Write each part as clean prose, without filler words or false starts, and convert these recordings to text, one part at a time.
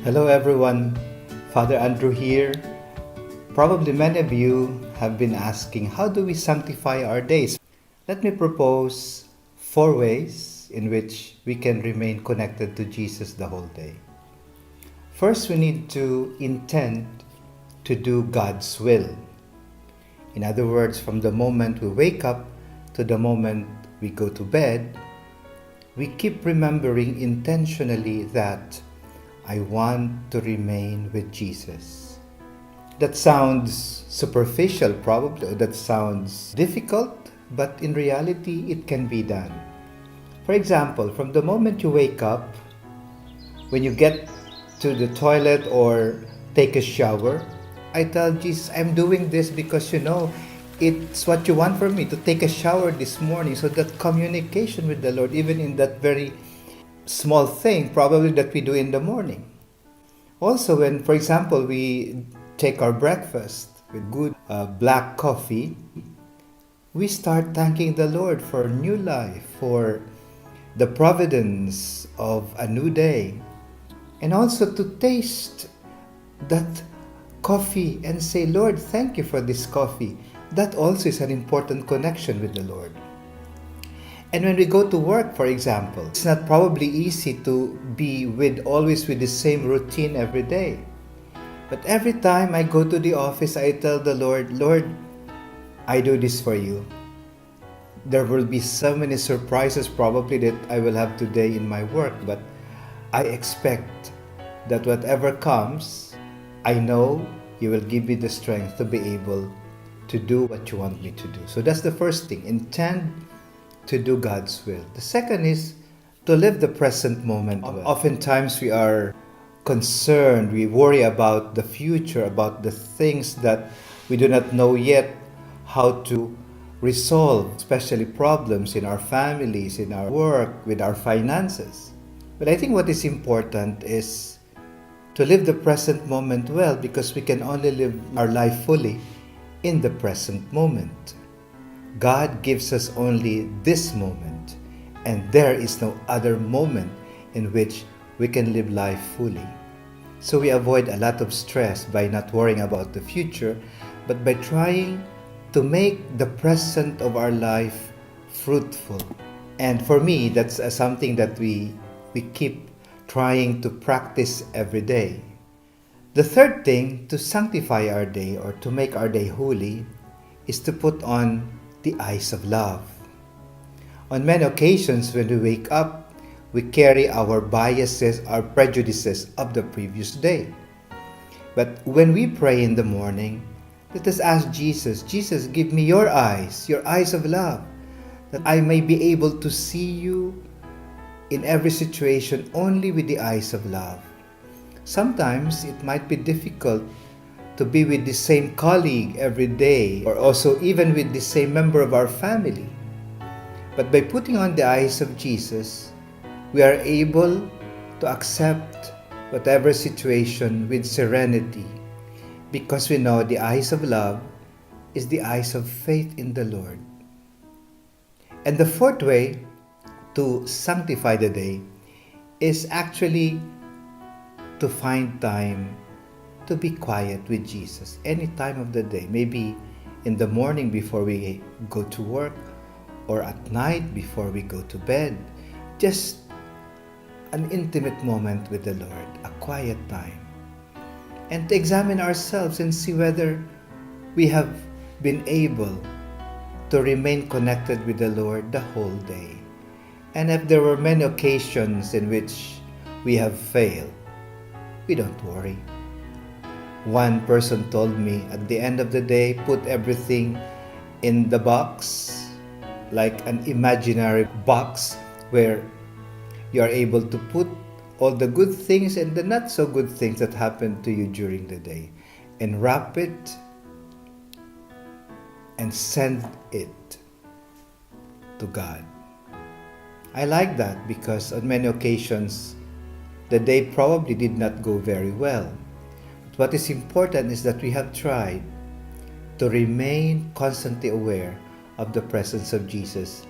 Hello everyone, Father Andrew here. Probably many of you have been asking, how do we sanctify our days? Let me propose 4 ways in which we can remain connected to Jesus the whole day. First, we need to intend to do God's will. In other words, from the moment we wake up to the moment we go to bed, we keep remembering intentionally that I want to remain with Jesus. That sounds superficial probably, or that sounds difficult, but in reality it can be done. For example, from the moment you wake up, when you get to the toilet or take a shower, I tell Jesus, I'm doing this because it's what you want from me to take a shower this morning. So that communication with the Lord, even in that very small thing probably that we do in the morning. Also, when, for example, we take our breakfast with good black coffee, we start thanking the Lord for new life, for the providence of a new day, and also to taste that coffee and say, Lord, thank you for this coffee. That also is an important connection with the Lord. And when we go to work, for example, it's not probably easy to be always with the same routine every day. But every time I go to the office, I tell the Lord, Lord, I do this for you. There will be so many surprises probably that I will have today in my work, but I expect that whatever comes, I know you will give me the strength to be able to do what you want me to do. So that's the first thing. Intend to do God's will. The second is to live the present moment well. Oftentimes we are concerned, we worry about the future, about the things that we do not know yet how to resolve, especially problems in our families, in our work, with our finances. But I think what is important is to live the present moment well, because we can only live our life fully in the present moment. God gives us only this moment, and there is no other moment in which we can live life fully. So we avoid a lot of stress by not worrying about the future, but by trying to make the present of our life fruitful. And for me, that's something that we keep trying to practice every day. The third thing to sanctify our day or to make our day holy is to put on the eyes of love. On many occasions when we wake up, we carry our biases, our prejudices of the previous day. But when we pray in the morning, let us ask Jesus, Jesus, give me your eyes of love, that I may be able to see you in every situation only with the eyes of love. Sometimes it might be difficult to be with the same colleague every day, or also even with the same member of our family. But by putting on the eyes of Jesus, we are able to accept whatever situation with serenity, because we know the eyes of love is the eyes of faith in the Lord. And the fourth way to sanctify the day is actually to find time to be quiet with Jesus any time of the day. Maybe in the morning before we go to work, or at night before we go to bed. Just an intimate moment with the Lord, a quiet time. And to examine ourselves and see whether we have been able to remain connected with the Lord the whole day. And if there were many occasions in which we have failed, we don't worry. One person told me at the end of the day, put everything in the box, like an imaginary box where you are able to put all the good things and the not so good things that happened to you during the day, and wrap it and send it to God. I like that because on many occasions the day probably did not go very well. But what is important is that we have tried to remain constantly aware of the presence of Jesus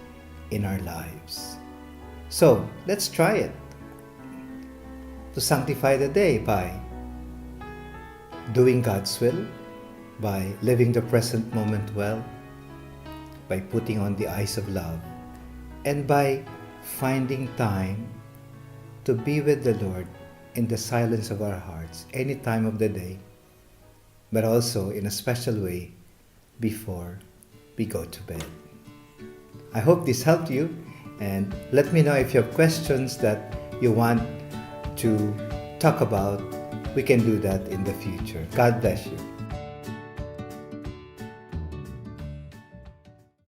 in our lives. So let's try it. to sanctify the day by doing God's will, by living the present moment well, by putting on the eyes of love, and by finding time to be with the Lord in the silence of our hearts any time of the day, but also in a special way before we go to bed. I hope this helped you, and let me know if you have questions that you want to talk about. We can do that in the future. God bless you.